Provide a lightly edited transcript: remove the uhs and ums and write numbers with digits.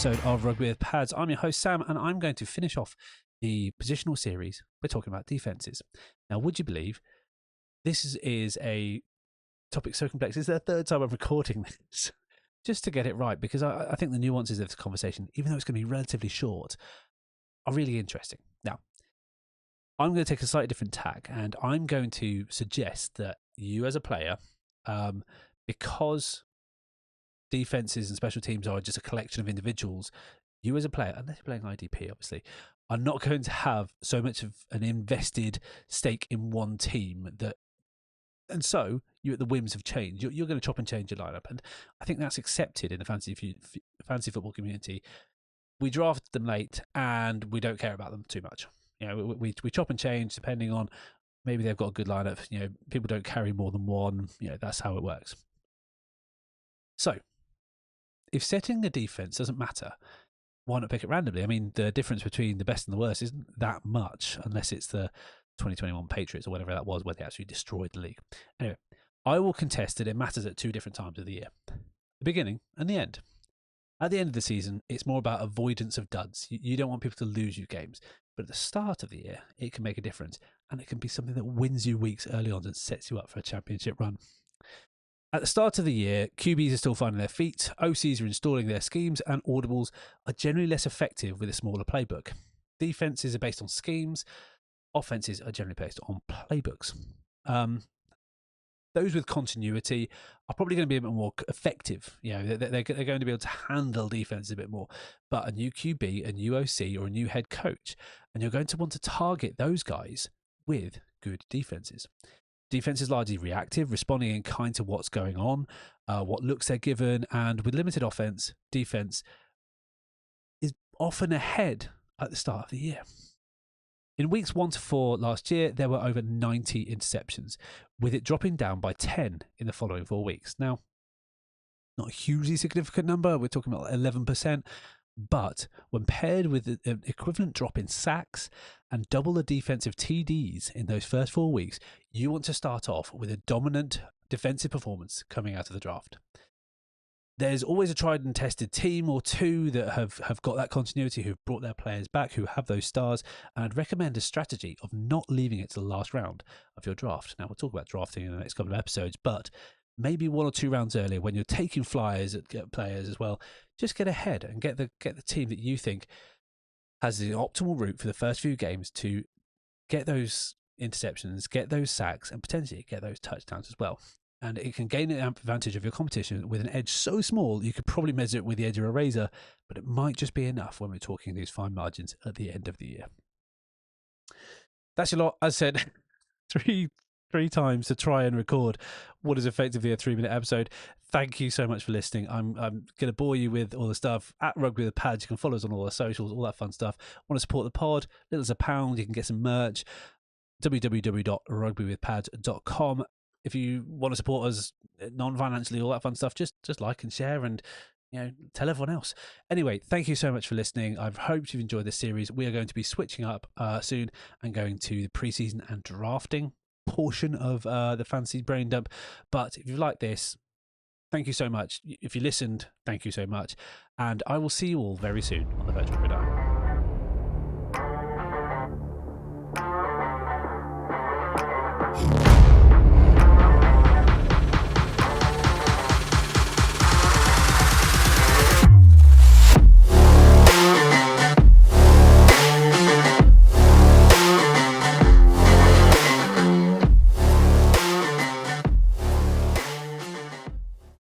episode of Rugby with Pads. I'm your host, Sam, and I'm going to finish off the positional series by talking about defences. Now, would you believe this is a topic so complex? It's the third time I'm recording this just to get it right, because I think the nuances of this conversation, even though it's going to be relatively short, are really interesting. Now, I'm going to take a slightly different tack, and I'm going to suggest that you as a player, because defenses and special teams are just a collection of individuals, you as a player, unless you're playing IDP, obviously, are not going to have so much of an invested stake in one team and so you're at the whims of change. You're going to chop and change your lineup, and I think that's accepted in the fantasy football community. We draft them late, and we don't care about them too much. You know, we chop and change depending on maybe they've got a good lineup. You know, people don't carry more than one. You know, that's how it works. So, if setting a defense doesn't matter, why not pick it randomly? I mean, the difference between the best and the worst isn't that much, unless it's the 2021 Patriots or whatever that was, where they actually destroyed the league. Anyway, I will contest that it matters at two different times of the year: the beginning and the end. At the end of the season, it's more about avoidance of duds. You don't want people to lose you games. But at the start of the year, it can make a difference, and it can be something that wins you weeks early on and sets you up for a championship run. At the start of the year, QBs are still finding their feet, OCs are installing their schemes, and audibles are generally less effective with a smaller playbook. Defenses are based on schemes, offenses are generally based on playbooks. Those with continuity are probably going to be a bit more effective. You know, they're going to be able to handle defenses a bit more. But a new QB, a new OC, or a new head coach, and you're going to want to target those guys with good defenses. Defense is largely reactive, responding in kind to what's going on, what looks they're given, and with limited offense, defense is often ahead at the start of the year. In weeks 1 to 4 last year, there were over 90 interceptions, with it dropping down by 10 in the following 4 weeks. Now, not a hugely significant number, we're talking about 11%, but when paired with an equivalent drop in sacks and double the defensive TDs in those first 4 weeks, you want to start off with a dominant defensive performance coming out of the draft. There's always a tried and tested team or two that have got that continuity, who've brought their players back, who have those stars, and I'd recommend a strategy of not leaving it to the last round of your draft. Now, we'll talk about drafting in the next couple of episodes, but maybe 1 or 2 rounds earlier, when you're taking flyers at players as well, just get ahead and get the team that you think has the optimal route for the first few games to get those interceptions, get those sacks, and potentially get those touchdowns as well. And it can gain an advantage of your competition with an edge so small you could probably measure it with the edge of a razor, but it might just be enough when we're talking these fine margins at the end of the year. That's a lot. As I said, three times to try and record what is effectively a 3-minute episode. Thank you so much for listening. I'm going to bore you with all the stuff at Rugby with Pads. You can follow us on all our socials, all that fun stuff. Want to support the pod? Little as £1, you can get some merch. www.rugbywithpads.com. If you want to support us non-financially, all that fun stuff, just like and share and, you know, tell everyone else. Anyway, thank you so much for listening. I've hoped you've enjoyed this series. We are going to be switching up soon and going to the preseason and drafting portion of the Fantasy Brain Dump. But if you like this, thank you so much. If you listened, thank you so much. And I will see you all very soon on the Virtual Gridiron.